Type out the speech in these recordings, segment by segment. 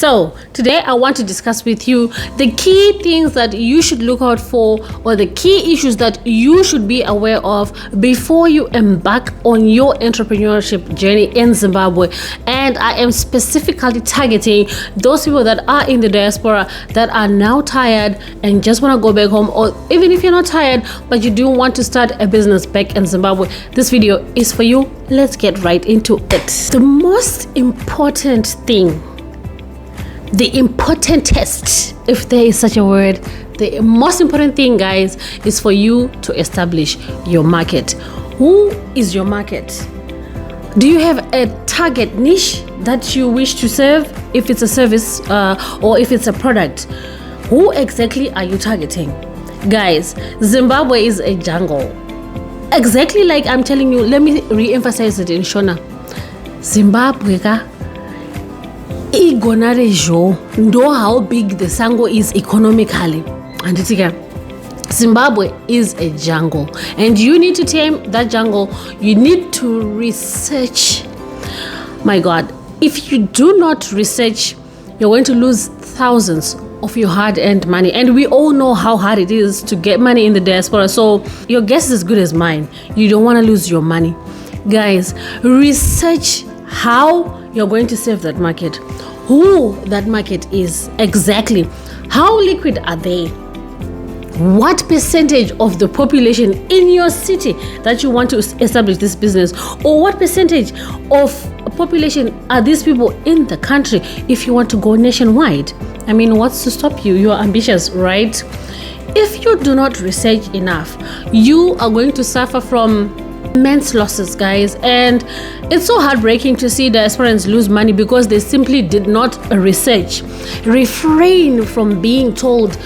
So today I want to discuss with you the key things that you should look out for, or the key issues that you should be aware of before you embark on your entrepreneurship journey in Zimbabwe. And I am specifically targeting those people that are in the diaspora that are now tired and just want to go back home, or even if you're not tired but you do want to start a business back in Zimbabwe. This video is for you. Let's get right into it. The most important thing, the important test, if there is such a word, the most important thing, guys, is for you to establish your market. Who is your market? Do you have a target niche that you wish to serve? If it's a service or if it's a product, who exactly are you targeting? Guys, Zimbabwe is a jungle. Exactly like I'm telling you, let me re-emphasize it in Shona. Zimbabwe know how big the Sango is economically. And Zimbabwe is a jungle, and you need to tame that jungle. You need to research. My God, if you do not research, you're going to lose thousands of your hard-earned money, and we all know how hard it is to get money in the diaspora. So your guess is as good as mine. You don't want to lose your money. Guys, research how you're going to serve that market, who that market is exactly, how liquid are they, what percentage of the population in your city that you want to establish this business, or what percentage of population are these people in the country if you want to go nationwide. I mean, what's to stop you? You're ambitious, right? If you do not research enough, you are going to suffer from immense losses, guys. And it's so heartbreaking to see diasporans lose money because they simply did not research. Refrain from being told,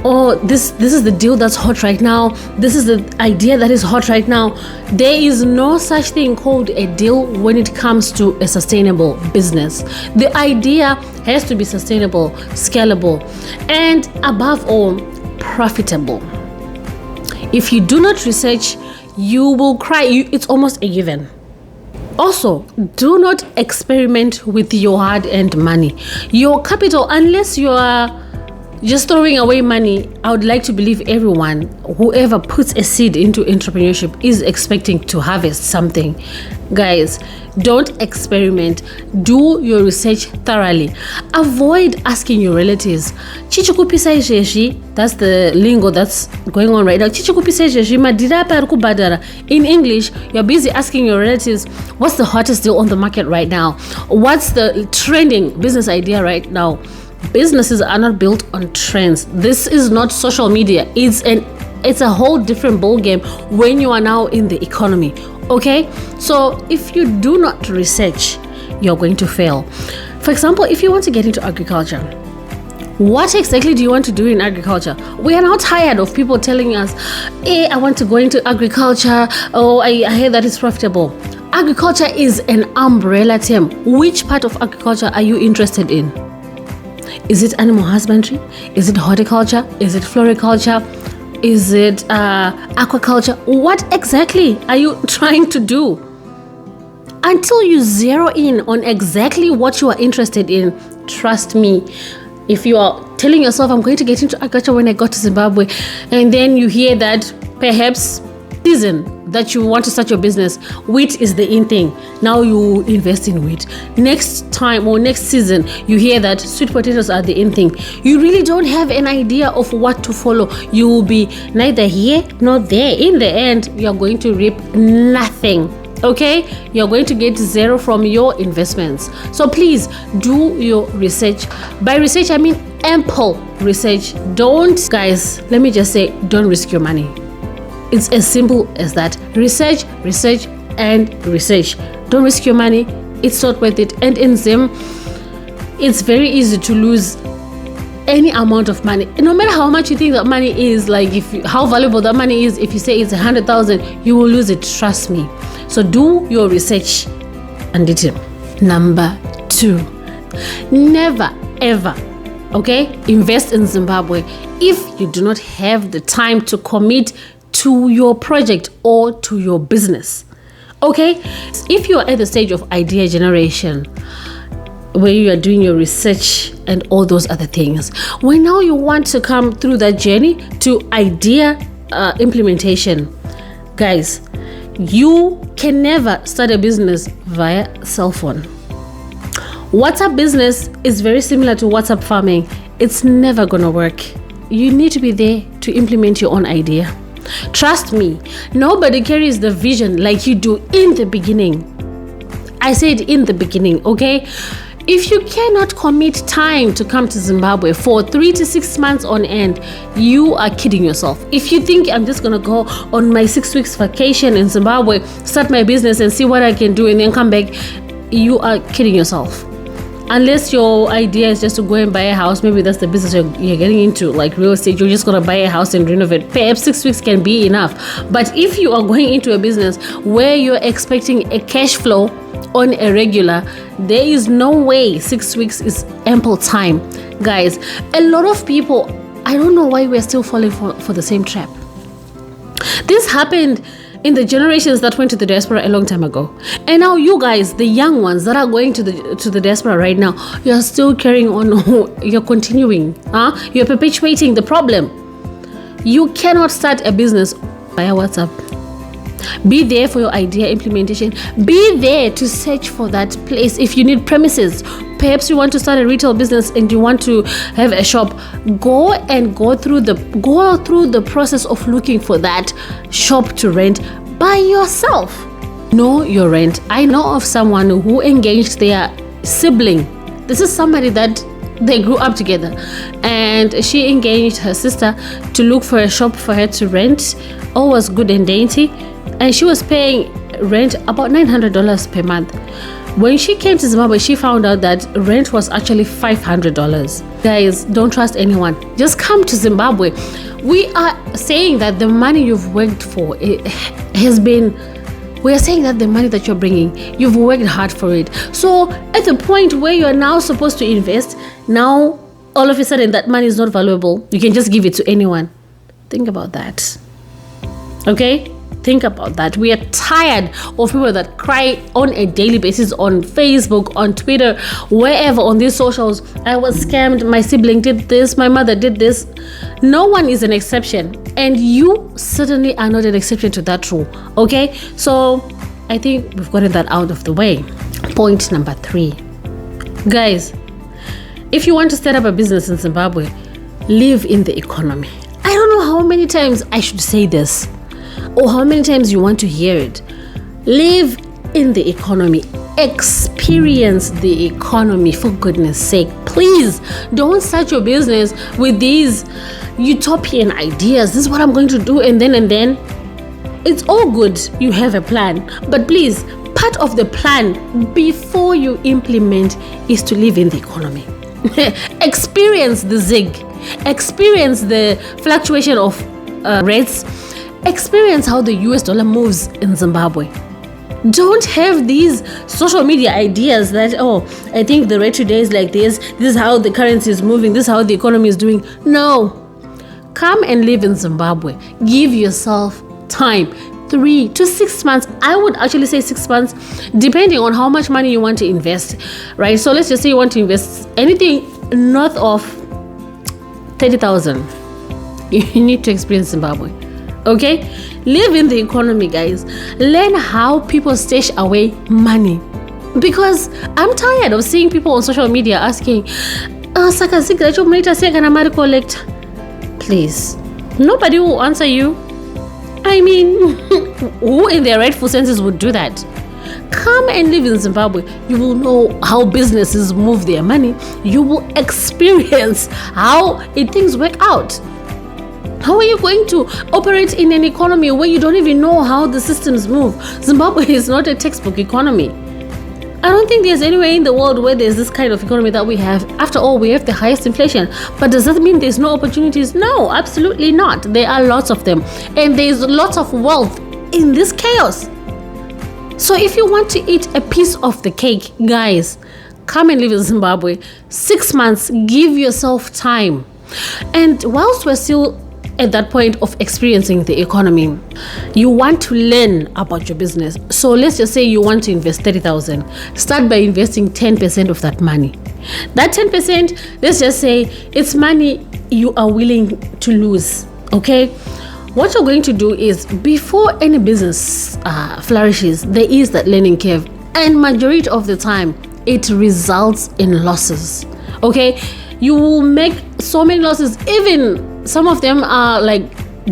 oh, this is the deal that's hot right now, this is the idea that is hot right now. There is no such thing called a deal when it comes to a sustainable business. The idea has to be sustainable, scalable, and above all, profitable. If you do not research, you will cry. It's almost a given. Also, do not experiment with your hard-earned money, your capital, unless you are just throwing away money. I would like to believe everyone, whoever puts a seed into entrepreneurship, is expecting to harvest something. Guys, don't experiment. Do your research thoroughly. Avoid asking your relatives. Chichikupisa izvezvi, that's the lingo that's going on right now. Chichikupisa izvezvi, madira apa ari kubhadhara. In English, you're busy asking your relatives, what's the hottest deal on the market right now? What's the trending business idea right now? Businesses are not built on trends. This is not social media. It's a whole different ball game when you are now in the economy. Okay, so if you do not research, you're going to fail. For example, if you want to get into agriculture, what exactly do you want to do in agriculture? We are now tired of people telling us, hey, I want to go into agriculture. Oh, I hear that it's profitable. Agriculture is an umbrella term. Which part of agriculture are you interested in? Is it animal husbandry? Is it horticulture? Is it floriculture? Is it aquaculture? What exactly are you trying to do? Until you zero in on exactly what you are interested in, trust me, if you are telling yourself, I'm going to get into agriculture when I got to Zimbabwe, and then you hear that perhaps season that you want to start your business, wheat is the in thing. Now you invest in wheat. Next time or next season, you hear that sweet potatoes are the in thing. You really don't have an idea of what to follow. You will be neither here nor there. In the end, you're going to reap nothing. Okay, you're going to get zero from your investments. So please do your research. By research, I mean ample research. Guys, let me just say, don't risk your money. It's as simple as that. Research, research, and research. Don't risk your money. It's not worth it. And in Zim, it's very easy to lose any amount of money. No matter how much you think that money is, how valuable that money is, if you say it's 100,000, you will lose it. Trust me. So do your research. And it. Number 2, never ever, invest in Zimbabwe if you do not have the time to commit to your project or to your business. If you are at the stage of idea generation, where you are doing your research and all those other things. When now you want to come through that journey to idea implementation, guys, you can never start a business via cell phone. WhatsApp business is very similar to WhatsApp farming. It's never gonna work. You need to be there to implement your own idea. Trust me, nobody carries the vision like you do in the beginning. I said in the beginning, okay? If you cannot commit time to come to Zimbabwe for 3 to 6 months on end, you are kidding yourself. If you think I'm just gonna go on my 6 weeks vacation in Zimbabwe, start my business and see what I can do and then come back, you are kidding yourself. Unless your idea is just to go and buy a house, maybe that's the business you're getting into, like real estate, you're just gonna buy a house and renovate. Perhaps 6 weeks can be enough. But if you are going into a business where you're expecting a cash flow on a regular, there is no way 6 weeks is ample time. Guys, a lot of people, I don't know why we're still falling for the same trap. This happened in the generations that went to the diaspora a long time ago. And now you guys, the young ones that are going to the diaspora right now, you're still carrying on, you're continuing, you're perpetuating the problem. You cannot start a business via WhatsApp. Be there for your idea implementation. Be there to search for that place. If you need premises, perhaps you want to start a retail business and you want to have a shop, go through the process of looking for that shop to rent by yourself. Know your rent. I know of someone who engaged their sibling. This is somebody that they grew up together, and she engaged her sister to look for a shop for her to rent. All was good and dainty, and she was paying rent about $900 per month. When she came to Zimbabwe, she found out that rent was actually $500. Guys, don't trust anyone. Just come to Zimbabwe. We are saying that the money you've worked for we are saying that the money that you're bringing, you've worked hard for it. So at the point where you're now supposed to invest, now all of a sudden that money is not valuable. You can just give it to anyone. Think about that. Okay? Think about that. We are tired of people that cry on a daily basis on Facebook, on Twitter, wherever on these socials. I was scammed, my sibling did this, my mother did this. No one is an exception, and you certainly are not an exception to that rule. Okay? So I think we've gotten that out of the way. Point number 3. Guys, if you want to set up a business in Zimbabwe, live in the economy. I don't know how many times I should say this, or how many times you want to hear it. Live in the economy. Experience the economy, for goodness sake. Please don't start your business with these utopian ideas. This is what I'm going to do, and then. It's all good, you have a plan, but please, part of the plan before you implement is to live in the economy. Experience the zig. Experience the fluctuation of rates. Experience how the US dollar moves in Zimbabwe. Don't have these social media ideas that, I think the rate today is like this is how the currency is moving, this is how the economy is doing. No. Come and live in Zimbabwe. Give yourself time. 3 to 6 months. I would actually say 6 months, depending on how much money you want to invest, right? So let's just say you want to invest anything north of 30,000. You need to experience Zimbabwe. Okay? Live in the economy, guys. Learn how people stash away money. Because I'm tired of seeing people on social media asking, please. Nobody will answer you. I mean, who in their rightful senses would do that? Come and live in Zimbabwe. You will know how businesses move their money. You will experience how things work out. How are you going to operate in an economy where you don't even know how the systems move? Zimbabwe is not a textbook economy. I don't think there's anywhere in the world where there's this kind of economy that we have. After all, we have the highest inflation. But does that mean there's no opportunities? No, absolutely not. There are lots of them. And there's lots of wealth in this chaos. So if you want to eat a piece of the cake, guys, come and live in Zimbabwe. 6 months, give yourself time. And whilst we're still at that point of experiencing the economy. You want to learn about your business. So let's just say you want to invest 30,000. Start by investing 10% of that money. That 10%, let's just say it's money you are willing to lose. Okay? What you're going to do is, before any business flourishes, there is that learning curve. And majority of the time, it results in losses. Okay? You will make so many losses. Even some of them are like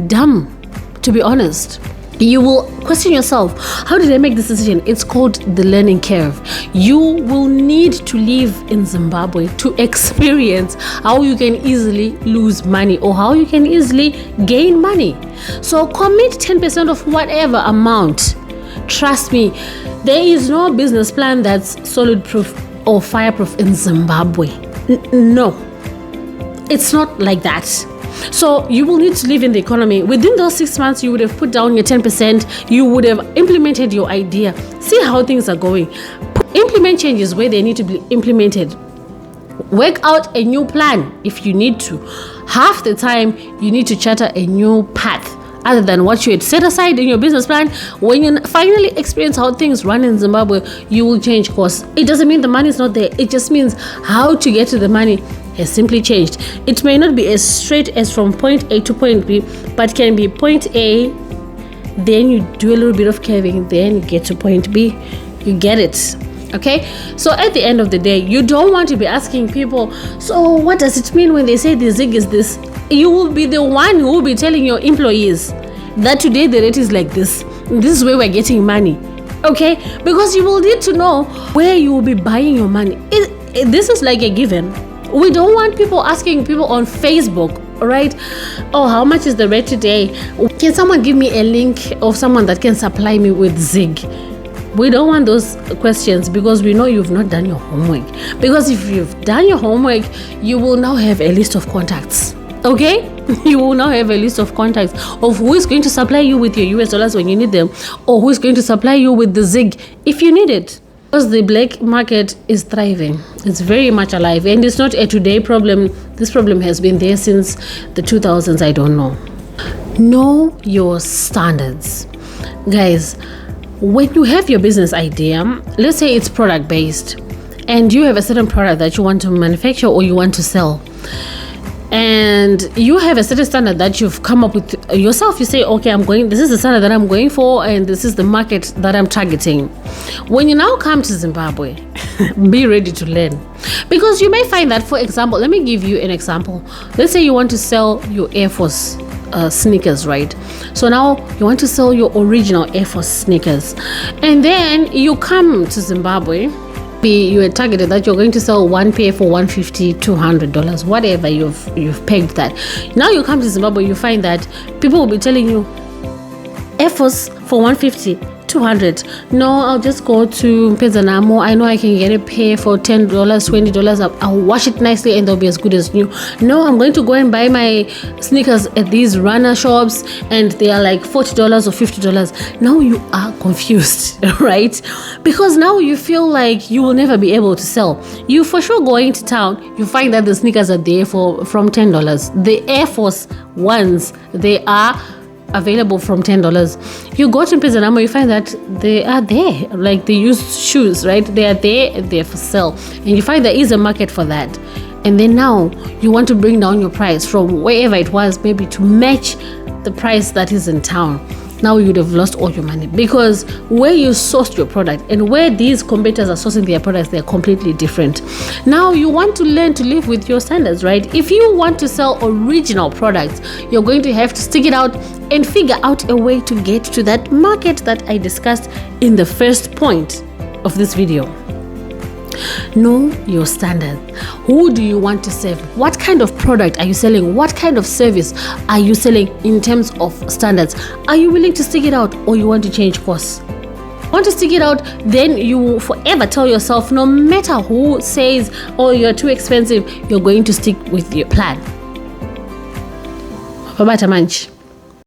dumb, to be honest. You will question yourself, how did I make this decision? It's called the learning curve. You will need to live in Zimbabwe to experience how you can easily lose money or how you can easily gain money. So commit 10% of whatever amount. Trust me, there is no business plan that's solid proof or fireproof in Zimbabwe. No, it's not like that. So you will need to live in the economy. Within those 6 months, you would have put down your 10%. You would have implemented your idea. See how things are going. Implement changes where they need to be implemented. Work out a new plan if you need to. Half the time, you need to charter a new path other than what you had set aside in your business plan. When you finally experience how things run in Zimbabwe, you will change course. It doesn't mean the money is not there. It just means how to get to the money has simply changed. It may not be as straight as from point A to point B, but can be point A, then you do a little bit of curving, then you get to point B. You get it. Okay? So at the end of the day, you don't want to be asking people, so what does it mean when they say the zig is this? You will be the one who will be telling your employees that today the rate is like this. This is where we're getting money. Okay? Because you will need to know where you will be buying your money. This is like a given. We don't want people asking people on Facebook, right? Oh, how much is the rate today? Can someone give me a link of someone that can supply me with Zig? We don't want those questions because we know you've not done your homework. Because if you've done your homework, you will now have a list of contacts. Okay? You will now have a list of contacts of who is going to supply you with your US dollars when you need them, or who is going to supply you with the Zig if you need it. Because the black market is thriving. It's very much alive. And it's not a today problem. This problem has been there since the 2000s, I don't know. Know your standards. Guys, when you have your business idea, let's say it's product based, and you have a certain product that you want to manufacture or you want to sell, and you have a certain standard that you've come up with yourself. You say, okay, this is the standard that I'm going for, and this is the market that I'm targeting. When you now come to Zimbabwe, be ready to learn. Because you may find that, for example, let me give you an example. Let's say you want to sell your Air Force sneakers, right? So now you want to sell your original Air Force sneakers. And then you come to Zimbabwe, you are targeted that you're going to sell one pair for $150, $200, whatever you've pegged that. Now you come to Zimbabwe, you find that people will be telling you Air Force for $150, $200. No, I'll just go to Mpezanamo. I know I can get a pair for $10, $20. I'll wash it nicely and they'll be as good as new. No, I'm going to go and buy my sneakers at these runner shops and they are like $40 or $50. Now you are confused, right? Because now you feel like you will never be able to sell. You for sure go into town, you find that the sneakers are there from $10. The Air Force ones, they are available from $10. You go to Mpezanamo, you find that they are there, like the used shoes, right? They are there, they're for sale, and you find there is a market for that. And then now you want to bring down your price from wherever it was, maybe to match the price that is in town. Now you would have lost all your money, because where you sourced your product and where these competitors are sourcing their products, they're completely different. Now you want to learn to live with your standards, right? If you want to sell original products, you're going to have to stick it out and figure out a way to get to that market that I discussed in the first point of this video. Know your standard. Who do you want to serve? What kind of product are you selling? What kind of service are you selling in terms of standards? Are you willing to stick it out, or you want to change course? Want to stick it out, then you will forever tell yourself, no matter who says, oh, you're too expensive, you're going to stick with your plan. Babata manch.